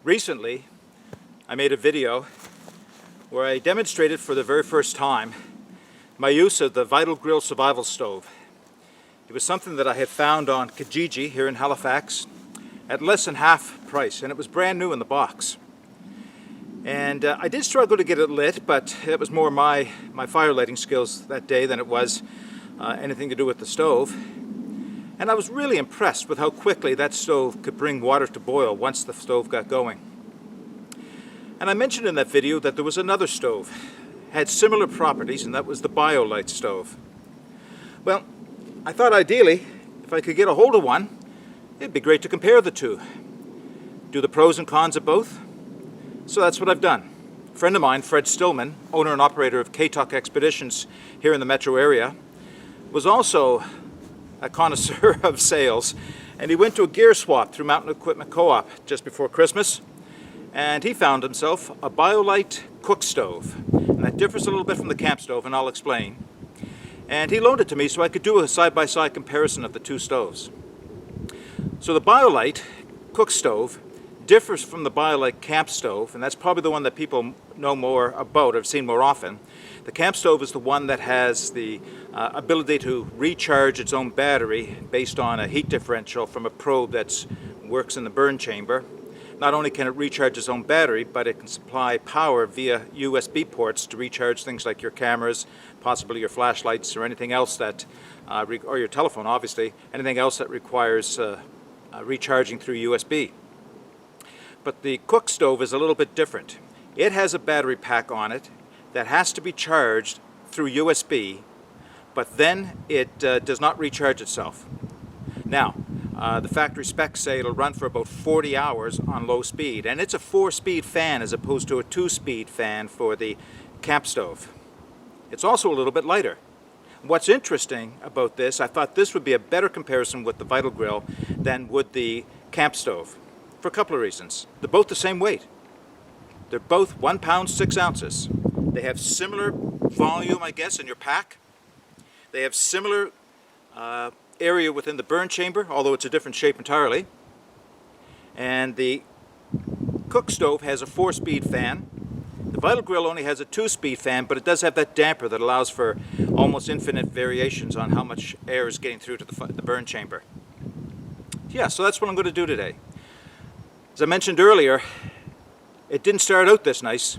Recently, I made a video where I demonstrated for the very first time my use of the VitalGrill Survival Stove. It was something that I had found on Kijiji here in Halifax at less than half price, and it was brand new in the box. And I did struggle to get it lit, but it was more my fire lighting skills that day than it was anything to do with the stove. And I was really impressed with how quickly that stove could bring water to boil once the stove got going. And I mentioned in that video that there was another stove, had similar properties, and that was the BioLite stove. Well, I thought ideally, if I could get a hold of one, it'd be great to compare the two. Do the pros and cons of both. So that's what I've done. A friend of mine, Fred Stillman, owner and operator of K-Tuck Expeditions here in the metro area, was also a connoisseur of sales, and he went to a gear swap through Mountain Equipment Co-op just before Christmas, and he found himself a BioLite CookStove, and that differs a little bit from the camp stove, and I'll explain. And he loaned it to me so I could do a side-by-side comparison of the two stoves. So the BioLite CookStove differs from the BioLite camp stove, and that's probably the one that people know more about, have seen more often. The camp stove is the one that has the ability to recharge its own battery based on a heat differential from a probe that works in the burn chamber. Not only can it recharge its own battery, but it can supply power via USB ports to recharge things like your cameras, possibly your flashlights, or anything else that, or your telephone obviously, anything else that requires recharging through USB. But the cook stove is a little bit different. It has a battery pack on it that has to be charged through USB, but then it does not recharge itself. Now, the factory specs say it'll run for about 40 hours on low speed, and it's a 4-speed fan as opposed to a 2-speed fan for the camp stove. It's also a little bit lighter. What's interesting about this, I thought this would be a better comparison with the VitalGrill than would the camp stove, for a couple of reasons. They're both the same weight. They're both 1 pound 6 ounces. They have similar volume, I guess, in your pack. They have similar area within the burn chamber, although it's a different shape entirely. And the cook stove has a 4-speed fan. The VitalGrill only has a 2-speed fan, but it does have that damper that allows for almost infinite variations on how much air is getting through to the burn chamber. Yeah, so that's what I'm going to do today. As I mentioned earlier, it didn't start out this nice.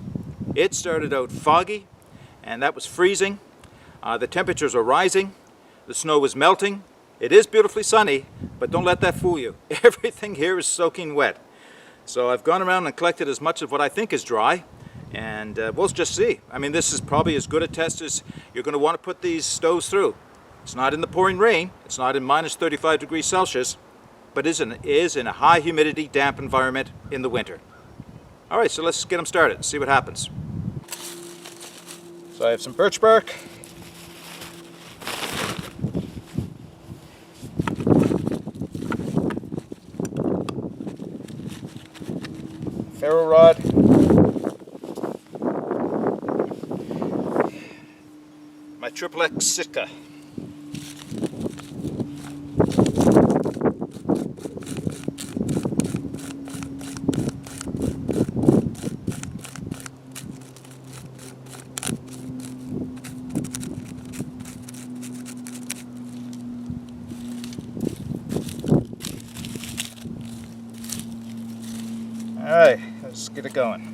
It started out foggy, and that was freezing. The temperatures are rising. The snow is melting. It is beautifully sunny, but don't let that fool you. Everything here is soaking wet. So I've gone around and collected as much of what I think is dry, and we'll just see. I mean, this is probably as good a test as you're going to want to put these stoves through. It's not in the pouring rain. It's not in minus 35 degrees Celsius, but is in a high humidity, damp environment in the winter. All right, so let's get them started, see what happens. So I have some birch bark. Ferro rod. My Triple X Sitka. Alright, let's get it going.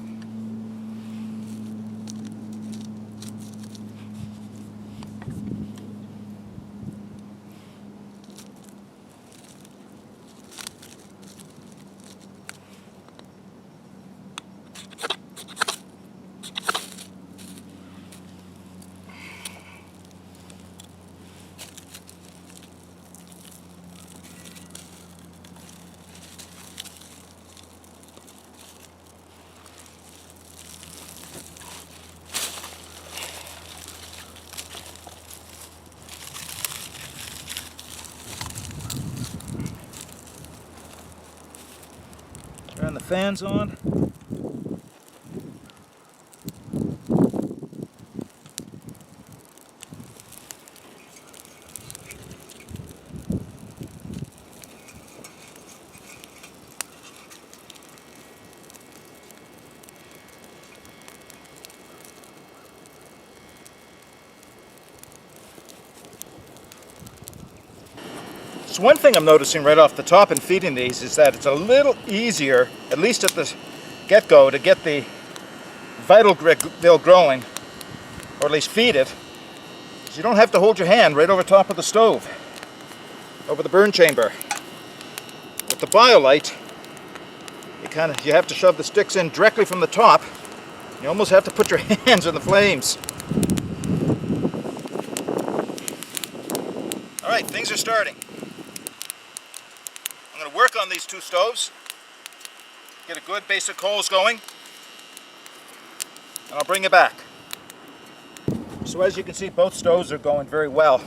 Turn the fans on. So one thing I'm noticing right off the top in feeding these is that it's a little easier, at least at the get-go, to get the VitalGrill growing, or at least feed it. So you don't have to hold your hand right over top of the stove, over the burn chamber. With the BioLite, you have to shove the sticks in directly from the top. You almost have to put your hands in the flames. Alright, things are starting. I'm going to work on these two stoves, get a good basic coals going, and I'll bring it back. So as you can see, both stoves are going very well,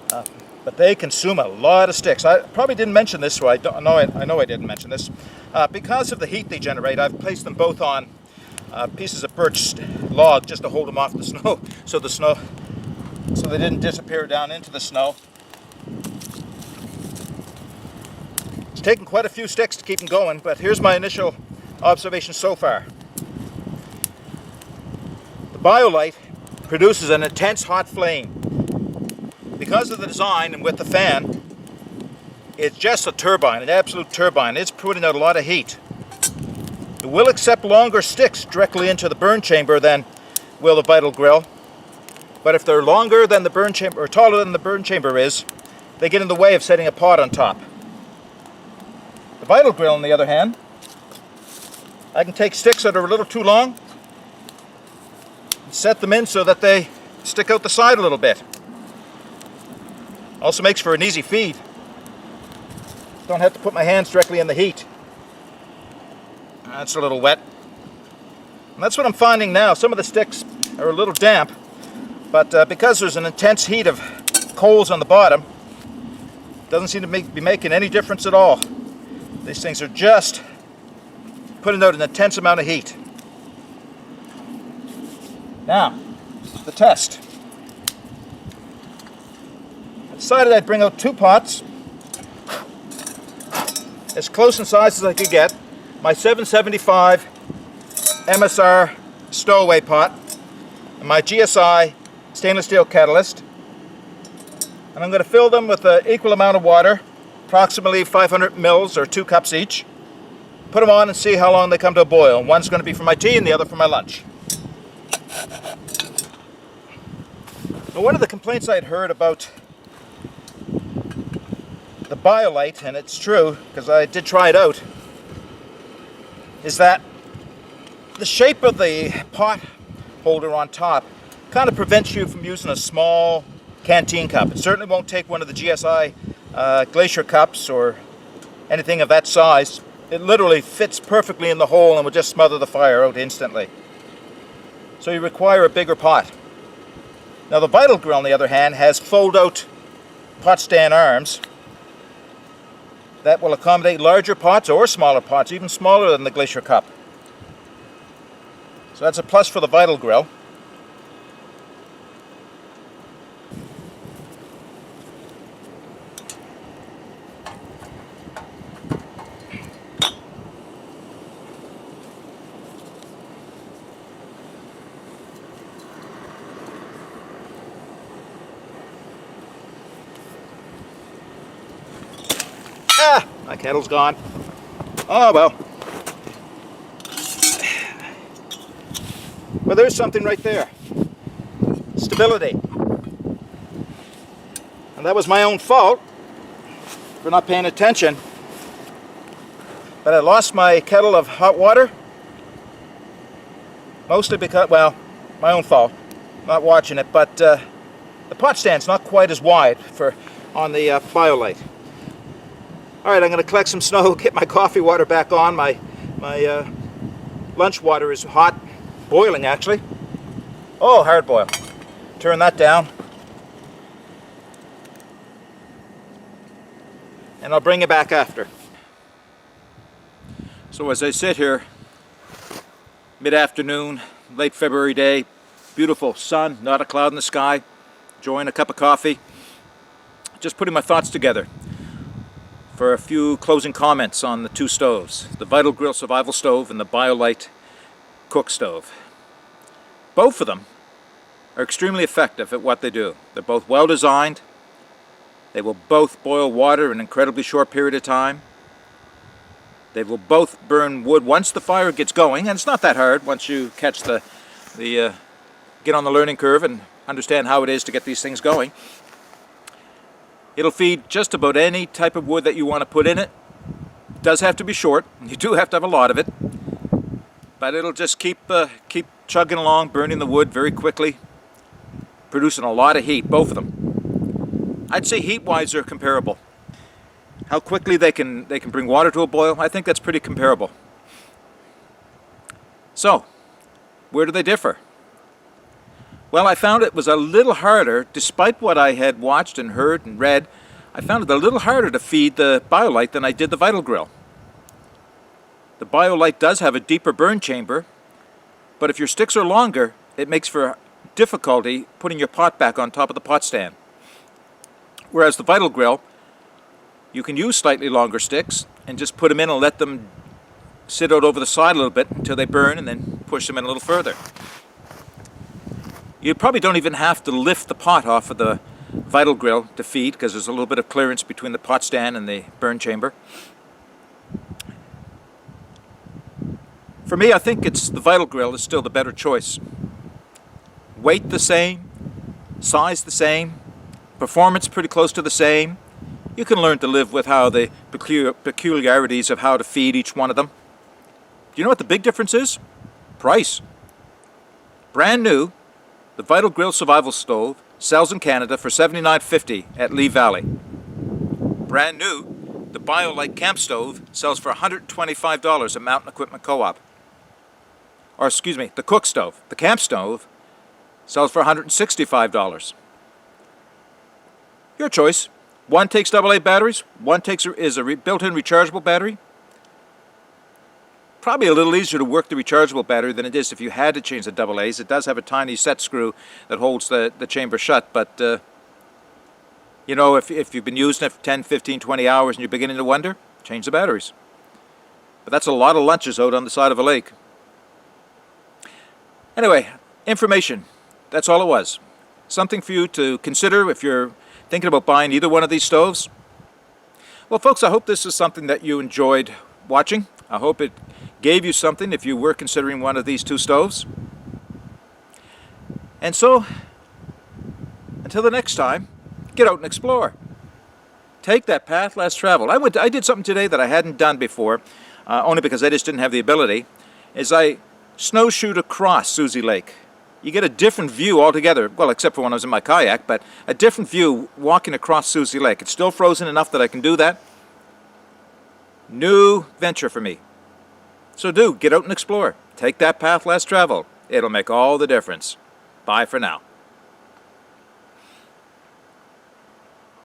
but they consume a lot of sticks. I probably didn't mention this, so I know I didn't mention this. Because of the heat they generate, I've placed them both on pieces of birch log just to hold them off the snow, so they didn't disappear down into the snow. It's taken quite a few sticks to keep them going, but here's my initial observation so far. The BioLite produces an intense hot flame. Because of the design and with the fan, it's just a turbine, an absolute turbine. It's putting out a lot of heat. It will accept longer sticks directly into the burn chamber than will the VitalGrill. But if they're longer than the burn chamber, or taller than the burn chamber is, they get in the way of setting a pot on top. The VitalGrill, on the other hand, I can take sticks that are a little too long and set them in so that they stick out the side a little bit. Also makes for an easy feed. Don't have to put my hands directly in the heat. That's a little wet. And that's what I'm finding now. Some of the sticks are a little damp, but because there's an intense heat of coals on the bottom, it doesn't seem to be making any difference at all. These things are just putting out an intense amount of heat. Now, the test. I decided I'd bring out two pots, as close in size as I could get. My 775 MSR stow-a-way pot, and my GSI stainless steel catalyst. And I'm going to fill them with an equal amount of water, approximately 500 mils or 2 cups each. Put them on and see how long they come to a boil. One's going to be for my tea and the other for my lunch. Now, one of the complaints I'd heard about the BioLite, and it's true because I did try it out, is that the shape of the pot holder on top kind of prevents you from using a small canteen cup. It certainly won't take one of the GSI glacier cups or anything of that size. It literally fits perfectly in the hole and will just smother the fire out instantly. So you require a bigger pot. Now the VitalGrill, on the other hand, has fold-out pot stand arms that will accommodate larger pots or smaller pots, even smaller than the glacier cup. So that's a plus for the VitalGrill. My kettle's gone. Oh well. Well, there's something right there. Stability. And that was my own fault for not paying attention. But I lost my kettle of hot water. Mostly because, well, my own fault. Not watching it, but the pot stand's not quite as wide on the BioLite. Alright, I'm going to collect some snow, get my coffee water back on. My lunch water is hot, boiling actually. Oh, hard boil. Turn that down. And I'll bring it back after. So as I sit here, mid-afternoon, late February day, beautiful sun, not a cloud in the sky, enjoying a cup of coffee, just putting my thoughts together for a few closing comments on the two stoves, the VitalGrill Survival Stove and the BioLite CookStove. Both of them are extremely effective at what they do. They're both well designed, They will both boil water in an incredibly short period of time. They will both burn wood once the fire gets going, and it's not that hard once you catch get on the learning curve and understand how it is to get these things going. It'll feed just about any type of wood that you want to put in it. It does have to be short. You do have to have a lot of it. But it'll just keep chugging along, burning the wood very quickly, producing a lot of heat, both of them. I'd say heat-wise they're comparable. How quickly they can bring water to a boil, I think that's pretty comparable. So, where do they differ? Well, I found it was a little harder, despite what I had watched and heard and read, I found it a little harder to feed the BioLite than I did the VitalGrill. The BioLite does have a deeper burn chamber, but if your sticks are longer, it makes for difficulty putting your pot back on top of the pot stand. Whereas the VitalGrill, you can use slightly longer sticks and just put them in and let them sit out over the side a little bit until they burn, and then push them in a little further. You probably don't even have to lift the pot off of the VitalGrill to feed, because there's a little bit of clearance between the pot stand and the burn chamber. For me, I think it's the VitalGrill is still the better choice. Weight the same, size the same, performance pretty close to the same. You can learn to live with how the peculiarities of how to feed each one of them. Do you know what the big difference is? Price. Brand new, the VitalGrill Survival Stove sells in Canada for $79.50 at Lee Valley. Brand new, the BioLite Camp Stove sells for $125 at Mountain Equipment Co-op. Or excuse me, the CookStove. The Camp Stove sells for $165. Your choice. One takes AA batteries, one is a built-in rechargeable battery. Probably a little easier to work the rechargeable battery than it is if you had to change the AA's. It does have a tiny set screw that holds the chamber shut, but you know, if you've been using it for 10, 15, 20 hours and you're beginning to wonder, change the batteries. But that's a lot of lunches out on the side of a lake. Anyway, information. That's all it was. Something for you to consider if you're thinking about buying either one of these stoves. Well, folks, I hope this is something that you enjoyed watching. I hope it gave you something if you were considering one of these two stoves. And so, until the next time, get out and explore. Take that path less traveled. I did something today that I hadn't done before, only because I just didn't have the ability, is I snowshoed across Susie Lake. You get a different view altogether, well, except for when I was in my kayak, but a different view walking across Susie Lake. It's still frozen enough that I can do that. New venture for me. So get out and explore. Take that path less traveled. It'll make all the difference. Bye for now.